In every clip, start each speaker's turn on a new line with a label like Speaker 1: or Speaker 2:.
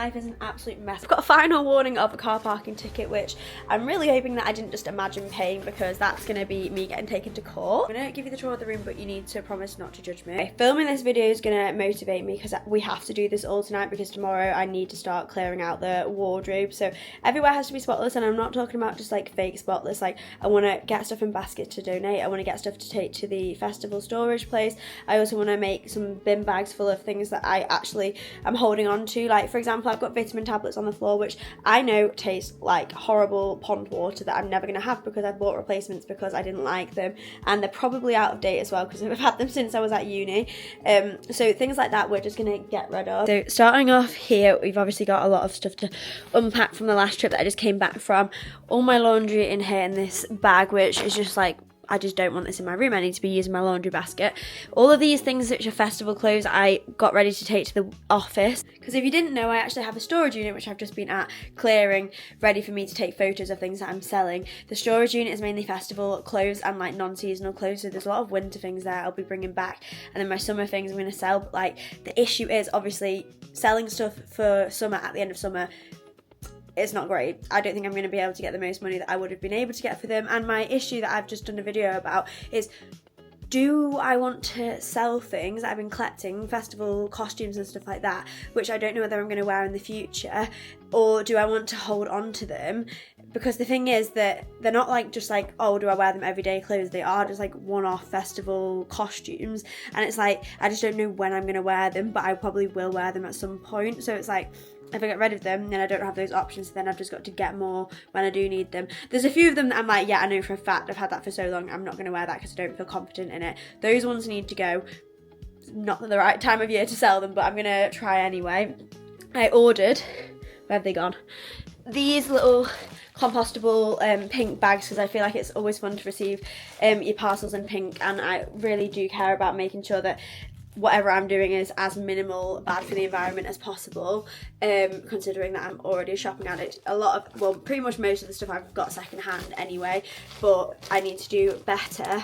Speaker 1: life is an absolute mess. I've got a final warning of a car parking ticket, which I'm really hoping that I didn't just imagine paying, because that's going to be me getting taken to court. I'm going to give you the tour of the room, but you need to promise not to judge me. Okay, filming this video is going to motivate me because we have to do this all tonight, because tomorrow I need to start clearing out the wardrobe. So everywhere has to be spotless, and I'm not talking about just like fake spotless. Like, I want to get stuff in baskets to donate. I want to get stuff to take to the festival storage place. I also want to make some bin bags full of things that I actually am holding on to. Like, for example, I've got vitamin tablets on the floor, which I know taste like horrible pond water that I'm never going to have, because I bought replacements because I didn't like them, and they're probably out of date as well because I've had them since I was at uni. So things like that we're just going to get rid of. So starting off here, we've obviously got a lot of stuff to unpack from the last trip that I just came back from. All my laundry in here in this bag, which is just like, I just don't want this in my room. I need to be using my laundry basket. All of these things which are festival clothes I got ready to take to the office, because if you didn't know, I actually have a storage unit which I've just been at clearing, ready for me to take photos of things that I'm selling. The storage unit is mainly festival clothes and like non-seasonal clothes, so there's a lot of winter things there I'll be bringing back, and then my summer things I'm going to sell. But like, the issue is obviously selling stuff for summer at the end of summer. It's not great. I don't think I'm going to be able to get the most money that I would have been able to get for them. And my issue that I've just done a video about is, do I want to sell things that I've been collecting, festival costumes and stuff like that, which I don't know whether I'm going to wear in the future, or do I want to hold on to them? Because the thing is that they're not like just like, oh, do I wear them everyday clothes? They are just like one-off festival costumes, and it's like, I just don't know when I'm going to wear them, but I probably will wear them at some point. So it's like, if I get rid of them, then I don't have those options, then I've just got to get more when I do need them. There's a few of them that I'm like, yeah, I know for a fact I've had that for so long, I'm not going to wear that because I don't feel confident in it. Those ones need to go. Not the right time of year to sell them, but I'm going to try anyway. I ordered, where have they gone? These little compostable pink bags, because I feel like it's always fun to receive your parcels in pink, and I really do care about making sure that whatever I'm doing is as minimal bad for the environment as possible, considering that I'm already a shopping addict. A lot of, well, pretty much most of the stuff I've got second hand anyway, but I need to do better.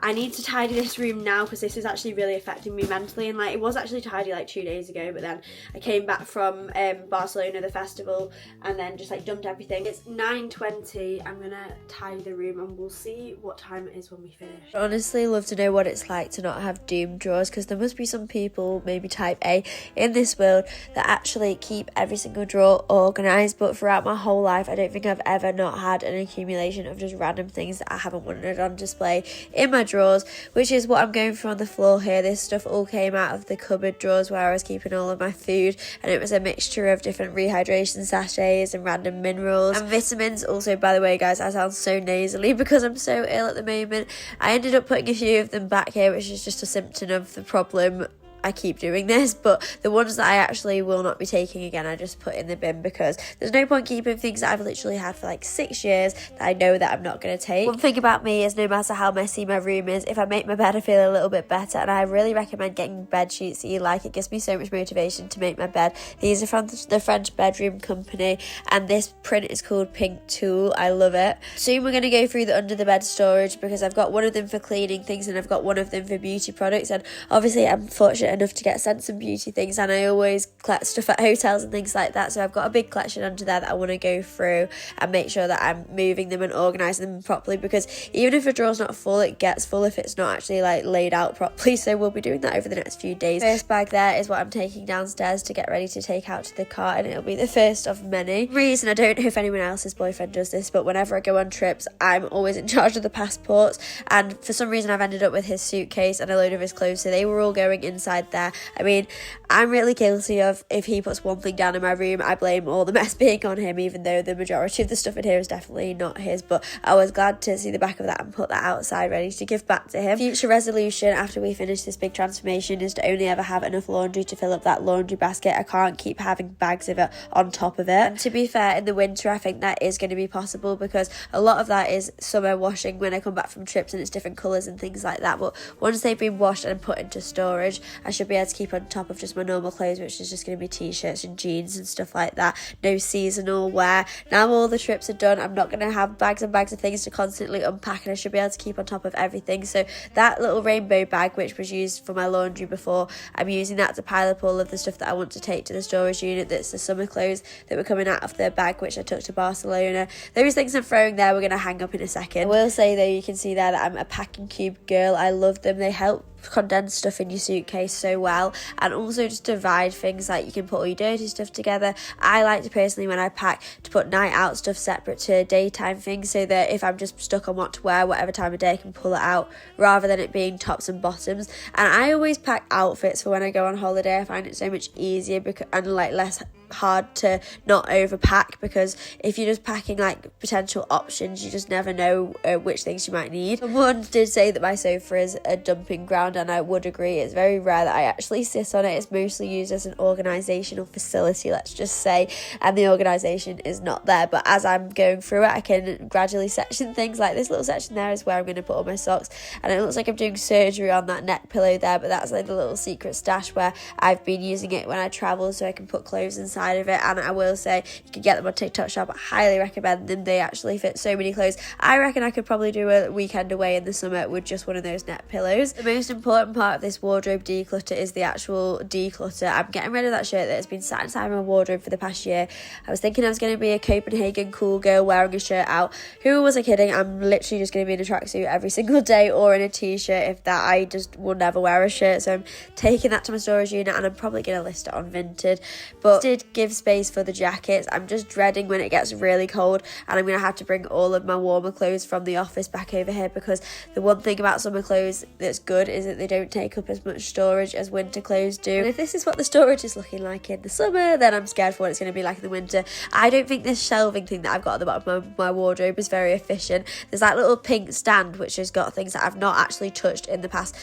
Speaker 1: I need to tidy this room now, because this is actually really affecting me mentally, and like, it was actually tidy like 2 days ago, but then I came back from Barcelona, the festival, and then just like dumped everything. It's 9:20. I'm gonna tidy the room and we'll see what time it is when we finish.
Speaker 2: I honestly love to know what it's like to not have doom drawers, because there must be some people, maybe type A, in this world that actually keep every single drawer organised. But throughout my whole life, I don't think I've ever not had an accumulation of just random things that I haven't wanted on display in my drawers, which is what I'm going through on the floor here. This stuff all came out of the cupboard drawers where I was keeping all of my food, and it was a mixture of different rehydration sachets and random minerals and vitamins. Also, by the way guys, I sound so nasally because I'm so ill at the moment. I ended up putting a few of them back here, which is just a symptom of the problem. I keep doing this, but the ones that I actually will not be taking again, I just put in the bin, because there's no point keeping things that I've literally had for like 6 years that I know that I'm not going to take. One thing about me is, no matter how messy my room is, if I make my bed I feel a little bit better, and I really recommend getting bed sheets that you like. It gives me so much motivation to make my bed. These are from the French Bedroom Company, and this print is called Pink Tulle. I love it. Soon we're going to go through the under the bed storage, because I've got one of them for cleaning things and I've got one of them for beauty products, and obviously I'm fortunate enough to get sent some beauty things, and I always collect stuff at hotels and things like that, so I've got a big collection under there that I want to go through and make sure that I'm moving them and organising them properly, because even if a drawer's not full, it gets full if it's not actually like laid out properly. So we'll be doing that over the next few days. First bag there is what I'm taking downstairs to get ready to take out to the car, and it'll be the first of many. Reason, I don't know if anyone else's boyfriend does this, but whenever I go on trips, I'm always in charge of the passports, and for some reason I've ended up with his suitcase and a load of his clothes, so they were all going inside there. I mean, I'm really guilty of, if he puts one thing down in my room, I blame all the mess being on him, even though the majority of the stuff in here is definitely not his. But I was glad to see the back of that and put that outside ready to give back to him. Future resolution after we finish this big transformation is to only ever have enough laundry to fill up that laundry basket. I can't keep having bags of it on top of it. And to be fair, in the winter I think that is going to be possible, because a lot of that is summer washing when I come back from trips, and it's different colours and things like that. But once they've been washed and put into storage, I should be able to keep on top of just my normal clothes, which is just going to be t-shirts and jeans and stuff like that. No seasonal wear. Now all the trips are done, I'm not going to have bags and bags of things to constantly unpack, and I should be able to keep on top of everything. So that little rainbow bag, which was used for my laundry before, I'm using that to pile up all of the stuff that I want to take to the storage unit. That's the summer clothes that were coming out of the bag, which I took to Barcelona. Those things I'm throwing there, we're going to hang up in a second. I will say though, you can see there that I'm a packing cube girl. I love them. They help condense stuff in your suitcase so well, and also just divide things, like you can put all your dirty stuff together. I like to personally, when I pack, to put night out stuff separate to daytime things, so that if I'm just stuck on what to wear whatever time of day, I can pull it out rather than it being tops and bottoms. And I always pack outfits for when I go on holiday. I find it so much easier and like less hard to not overpack, because if you're just packing like potential options, you just never know which things you might need. Someone did say that my sofa is a dumping ground, and I would agree. It's very rare that I actually sit on it. It's mostly used as an organisational facility, let's just say, and the organisation is not there. But as I'm going through it, I can gradually section things. Like this little section there is where I'm going to put all my socks, and it looks like I'm doing surgery on that neck pillow there, but that's like the little secret stash where I've been using it when I travel, so I can put clothes inside of it. And I will say, you can get them on TikTok Shop. I highly recommend them. They actually fit so many clothes. I reckon I could probably do a weekend away in the summer with just one of those neck pillows. The most important part of this wardrobe declutter is the actual declutter. I'm getting rid of that shirt that has been sat inside my wardrobe for the past year. I was thinking I was going to be a Copenhagen cool girl wearing a shirt out. Who was I kidding? I'm literally just going to be in a tracksuit every single day, or in a t-shirt. If that, I just will never wear a shirt. So I'm taking that to my storage unit, and I'm probably going to list it on Vinted. But did give space for the jackets. I'm just dreading when it gets really cold, and I'm going to have to bring all of my warmer clothes from the office back over here, because the one thing about summer clothes that's good is that they don't take up as much storage as winter clothes do. And if this is what the storage is looking like in the summer, then I'm scared for what it's going to be like in the winter. I don't think this shelving thing that I've got at the bottom of my wardrobe is very efficient. There's that little pink stand which has got things that I've not actually touched in the past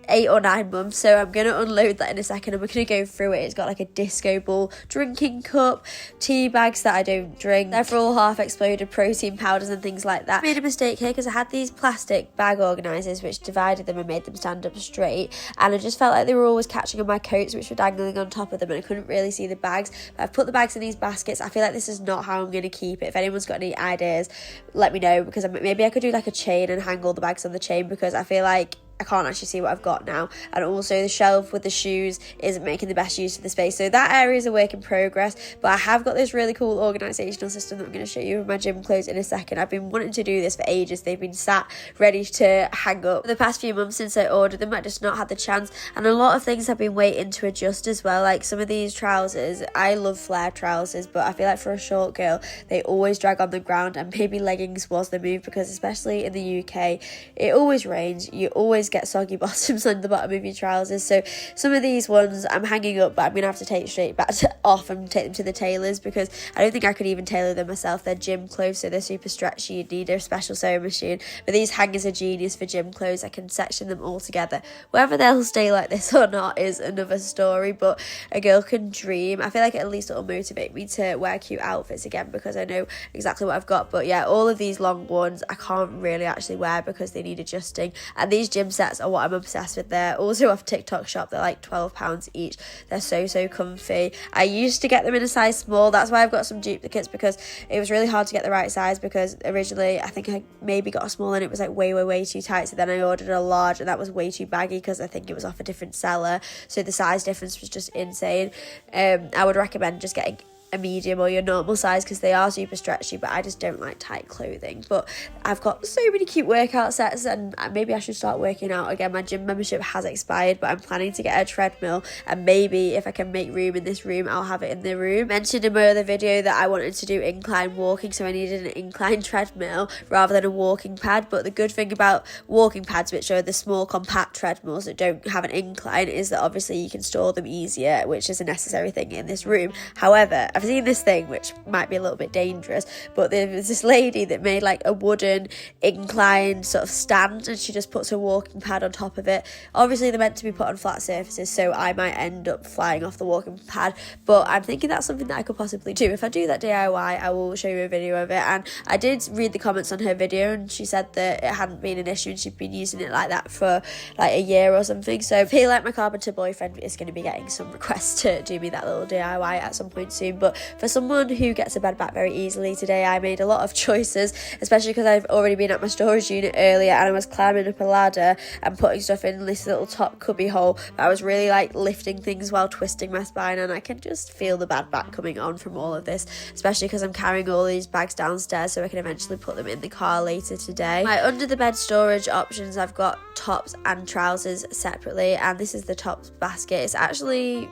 Speaker 2: 8 or 9 months, so I'm going to unload that in a second, and we're going to go through it. It's got like a disco ball, drinking cup, tea bags that I don't drink, several half exploded protein powders and things like that. I made a mistake here because I had these plastic bag organisers which divided them and made them stand up straight, and I just felt like they were always catching on my coats which were dangling on top of them, and I couldn't really see the bags. But I've put the bags in these baskets. I feel like this is not how I'm going to keep it. If anyone's got any ideas, let me know, because maybe I could do like a chain and hang all the bags on the chain, because I feel like I can't actually see what I've got now. And also the shelf with the shoes isn't making the best use of the space, so that area is a work in progress. But I have got this really cool organisational system that I'm going to show you with my gym clothes in a second. I've been wanting to do this for ages. They've been sat ready to hang up for the past few months since I ordered them. I just not had the chance, and a lot of things have been waiting to adjust as well. Like some of these trousers, I love flare trousers, but I feel like for a short girl they always drag on the ground, and maybe leggings was the move, because especially in the UK it always rains, you always get soggy bottoms on the bottom of your trousers. So some of these ones I'm hanging up, but I'm gonna have to take straight back off and take them to the tailors, because I don't think I could even tailor them myself. They're gym clothes, so they're super stretchy. You need a special sewing machine, but these hangers are genius for gym clothes. I can section them all together. Whether they'll stay like this or not is another story, but a girl can dream. I feel like at least it'll motivate me to wear cute outfits again, because I know exactly what I've got. But yeah, all of these long ones I can't really actually wear because they need adjusting, and these gym sets are what I'm obsessed with. They're also off TikTok Shop. They're like £12 each. They're so comfy. I used to get them in a size small. That's why I've got some duplicates, because it was really hard to get the right size, because originally I think I maybe got a small and it was like way too tight. So then I ordered a large, and that was way too baggy because I think it was off a different seller, so the size difference was just insane. I would recommend just getting a medium or your normal size, because they are super stretchy, but I just don't like tight clothing. But I've got so many cute workout sets, and maybe I should start working out again. My gym membership has expired, but I'm planning to get a treadmill, and maybe if I can make room in this room, I'll have it in the room. I mentioned in my other video that I wanted to do incline walking, so I needed an incline treadmill rather than a walking pad. But the good thing about walking pads, which are the small compact treadmills that don't have an incline, is that obviously you can store them easier, which is a necessary thing in this room. However, I've seen this thing which might be a little bit dangerous, but there was this lady that made like a wooden incline sort of stand, and she just puts a walking pad on top of it. Obviously they're meant to be put on flat surfaces, so I might end up flying off the walking pad, but I'm thinking that's something that I could possibly do. If I do that DIY, I will show you a video of it. And I did read the comments on her video, and she said that it hadn't been an issue and she'd been using it like that for like a year or something. So I feel like my carpenter boyfriend is going to be getting some requests to do me that little DIY at some point soon. But for someone who gets a bed back very easily, today I made a lot of choices, especially because I've already been at my storage unit earlier and I was climbing up a ladder and putting stuff in this little top cubby hole. I was really like lifting things while twisting my spine, and I can just feel the bad back coming on from all of this, especially because I'm carrying all these bags downstairs so I can eventually put them in the car later today. My under the bed storage options, I've got tops and trousers separately, and this is the tops basket. It's actually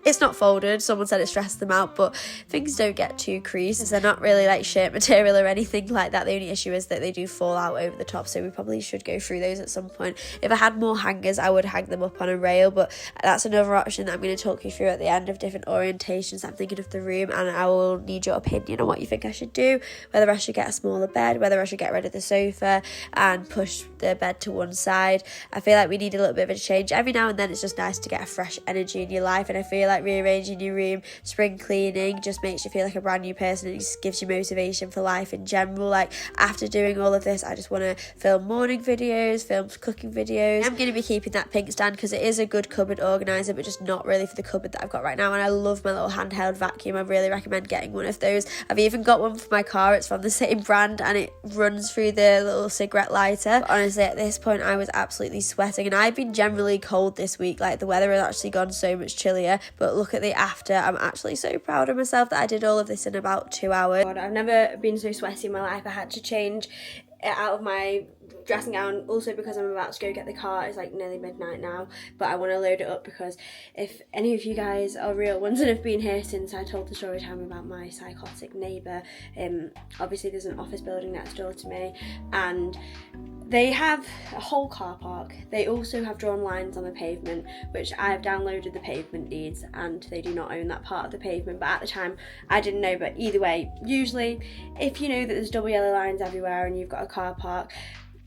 Speaker 2: it's not folded. Someone said it stressed them out, but things don't get too creased. They're not really like shirt material or anything like that. The only issue is that they do fall out over the top, so we probably should go through those at some point. If I had more hangers, I would hang them up on a rail, but that's another option that I'm going to talk you through at the end of different orientations I'm thinking of the room, and I will need your opinion on what you think I should do, whether I should get a smaller bed, whether I should get rid of the sofa and push the bed to one side. I feel like we need a little bit of a change. Every now and then it's just nice to get a fresh energy in your life, and I feel like rearranging your room, spring cleaning just makes you feel like a brand new person. It just gives you motivation for life in general. Like after doing all of this, I just want to film morning videos, film cooking videos. I'm going to be keeping that pink stand because it is a good cupboard organizer, but just not really for the cupboard that I've got right now. And I love my little handheld vacuum. I really recommend getting one of those. I've even got one for my car. It's from the same brand and it runs through the little cigarette lighter. But honestly, at this point I was absolutely sweating, and I've been generally cold this week. Like the weather has actually gone so much chillier, but look at the after. I'm actually so proud of myself that I did all of this in about 2 hours.
Speaker 1: God, I've never been so sweaty in my life. I had to change it out of my dressing gown, also because I'm about to go get the car. It's like nearly midnight now, but I want to load it up because if any of you guys are real ones and have been here since I told the story time about my psychotic neighbour, obviously there's an office building next door to me and they have a whole car park. They also have drawn lines on the pavement, which I've downloaded the pavement deeds, and they do not own that part of the pavement, but at the time I didn't know. But either way, usually if you know that there's double yellow lines everywhere and you've got a car park,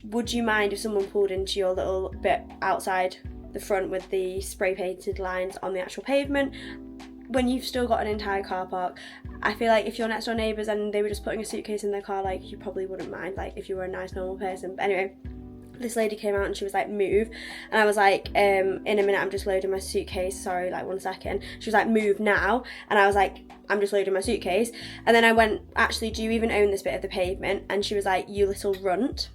Speaker 1: would you mind if someone pulled into your little bit outside the front with the spray painted lines on the actual pavement when you've still got an entire car park? I feel like if you're next door neighbours and they were just putting a suitcase in their car, like you probably wouldn't mind, like if you were a nice normal person. But anyway, this lady came out and she was like, move, and I was like, in a minute, I'm just loading my suitcase, sorry, like 1 second. She was like, move now, and I was like, I'm just loading my suitcase. And then I went, actually, do you even own this bit of the pavement? And she was like, you little runt.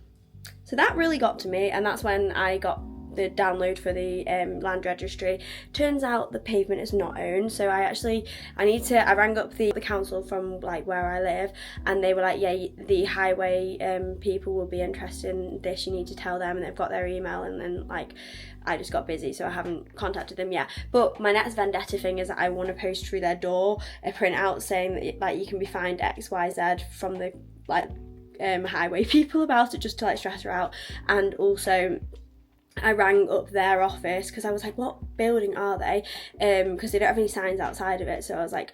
Speaker 1: So that really got to me, and that's when I got the download for the land registry. Turns out the pavement is not owned, so I rang up the council from like where I live, and they were like, yeah, the highway people will be interested in this, you need to tell them, and they've got their email. And then like I just got busy, so I haven't contacted them yet. But my next vendetta thing is that I want to post through their door a printout saying that like you can be fined XYZ from the like highway people about it, just to like stress her out. And also I rang up their office because I was like, what building are they? Because they don't have any signs outside of it. So I was like,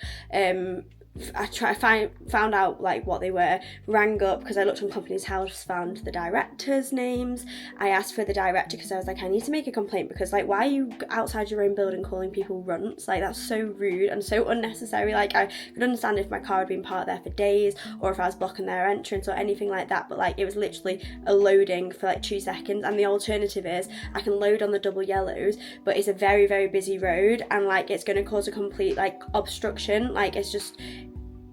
Speaker 1: found out like what they were, rang up because I looked on Companies House, found the directors' names. I asked for the director because I was like, I need to make a complaint because like, why are you outside your own building calling people runts? Like that's so rude and so unnecessary. Like I could understand if my car had been parked there for days or if I was blocking their entrance or anything like that, but like it was literally a loading for like 2 seconds. And the alternative is I can load on the double yellows, but it's a very, very busy road and like it's going to cause a complete like obstruction. Like it's just,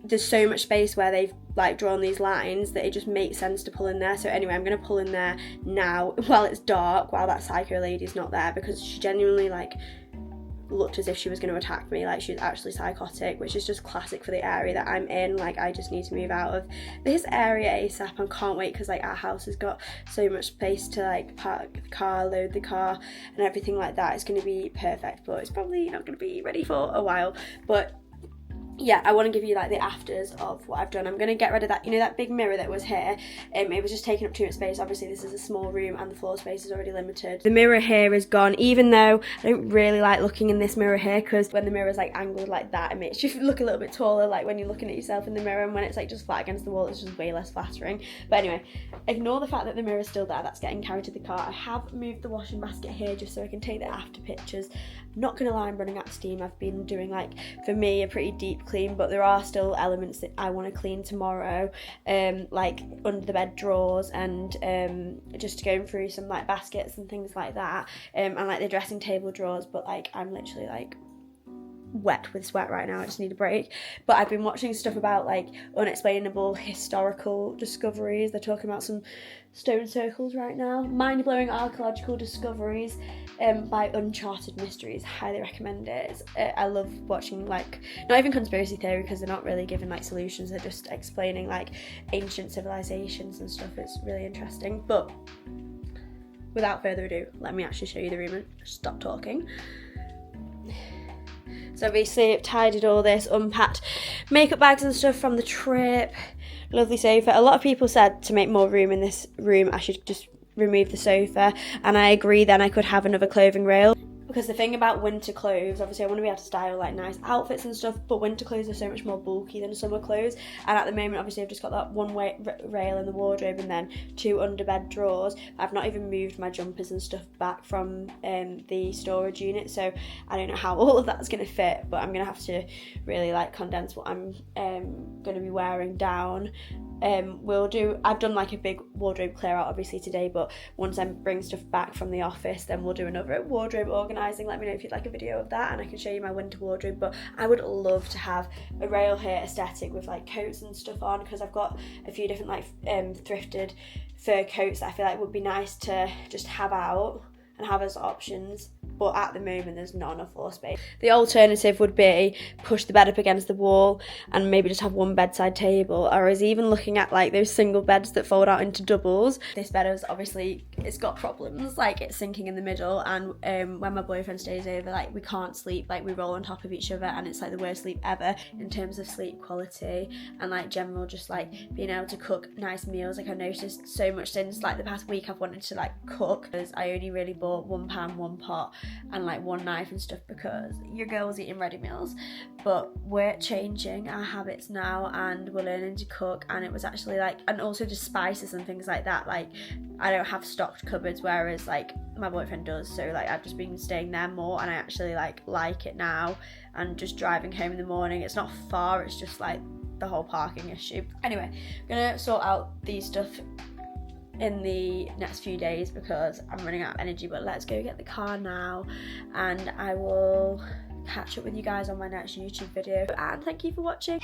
Speaker 1: there's so much space where they've like drawn these lines that it just makes sense to pull in there. So anyway, I'm going to pull in there now while it's dark, while that psycho lady's not there, because she genuinely like looked as if she was going to attack me. Like she's actually psychotic, which is just classic for the area that I'm in. Like I just need to move out of this area ASAP. I can't wait because like our house has got so much space to like park the car, load the car and everything like that. It's going to be perfect, but it's probably not going to be ready for a while. But yeah, I want to give you like the afters of what I've done. I'm going to get rid of that, you know, that big mirror that was here. It was just taking up too much space. Obviously this is a small room and the floor space is already limited. The mirror here is gone, even though I don't really like looking in this mirror here, because when the mirror is like angled like that, it makes you look a little bit taller, like when you're looking at yourself in the mirror, and when it's like just flat against the wall, it's just way less flattering. But anyway, ignore the fact that the mirror is still there. That's getting carried to the car. I have moved the washing basket here just so I can take the after pictures. I'm not gonna lie, I'm running out of steam. I've been doing, like, for me, a pretty deep clean, but there are still elements that I want to clean tomorrow, like under the bed drawers, and just going through some like baskets and things like that, and like the dressing table drawers. But like, I'm literally like wet with sweat right now. I just need a break. But I've been watching stuff about like unexplainable historical discoveries. They're talking about some stone circles right now, mind-blowing archaeological discoveries by Uncharted Mysteries. Highly recommend it. I love watching, like, not even conspiracy theory, because they're not really giving like solutions, they're just explaining like ancient civilizations and stuff. It's really interesting. But without further ado, let me actually show you the room and stop talking. So obviously I've tidied all this, unpacked makeup bags and stuff from the trip. Lovely sofa. A lot of people said to make more room in this room I should just remove the sofa, and I agree, then I could have another clothing rail. Because the thing about winter clothes, obviously I want to be able to style like nice outfits and stuff, but winter clothes are so much more bulky than summer clothes. And at the moment, obviously I've just got that one rail in the wardrobe and then 2 underbed drawers. I've not even moved my jumpers and stuff back from the storage unit, so I don't know how all of that's going to fit, but I'm going to have to really like condense what I'm going to be wearing down. I've done like a big wardrobe clear out obviously today, but once I bring stuff back from the office, then we'll do another wardrobe organising. Let me know if you'd like a video of that, and I can show you my winter wardrobe. But I would love to have a rail here aesthetic with like coats and stuff on, because I've got a few different like thrifted fur coats that I feel like would be nice to just have out and have as options. But at the moment there's not enough floor space. The alternative would be push the bed up against the wall and maybe just have one bedside table, or I was even looking at like those single beds that fold out into doubles. This bed is obviously, it's got problems, like it's sinking in the middle, and when my boyfriend stays over, like we can't sleep, like we roll on top of each other, and it's like the worst sleep ever in terms of sleep quality and like general just like being able to cook nice meals. Like I noticed so much since like the past week I've wanted to like cook, because I only really bought 1 pan, 1 pot and like 1 knife and stuff, because your girl's eating ready meals. But we're changing our habits now and we're learning to cook, and it was actually like, and also just spices and things like that, like I don't have stocked cupboards, whereas like my boyfriend does, so like I've just been staying there more, and I actually like it now. And just driving home in the morning, it's not far, it's just like the whole parking issue. Anyway, I'm gonna sort out these stuff in the next few days because I'm running out of energy. But let's go get the car now, and I will catch up with you guys on my next YouTube video, and thank you for watching.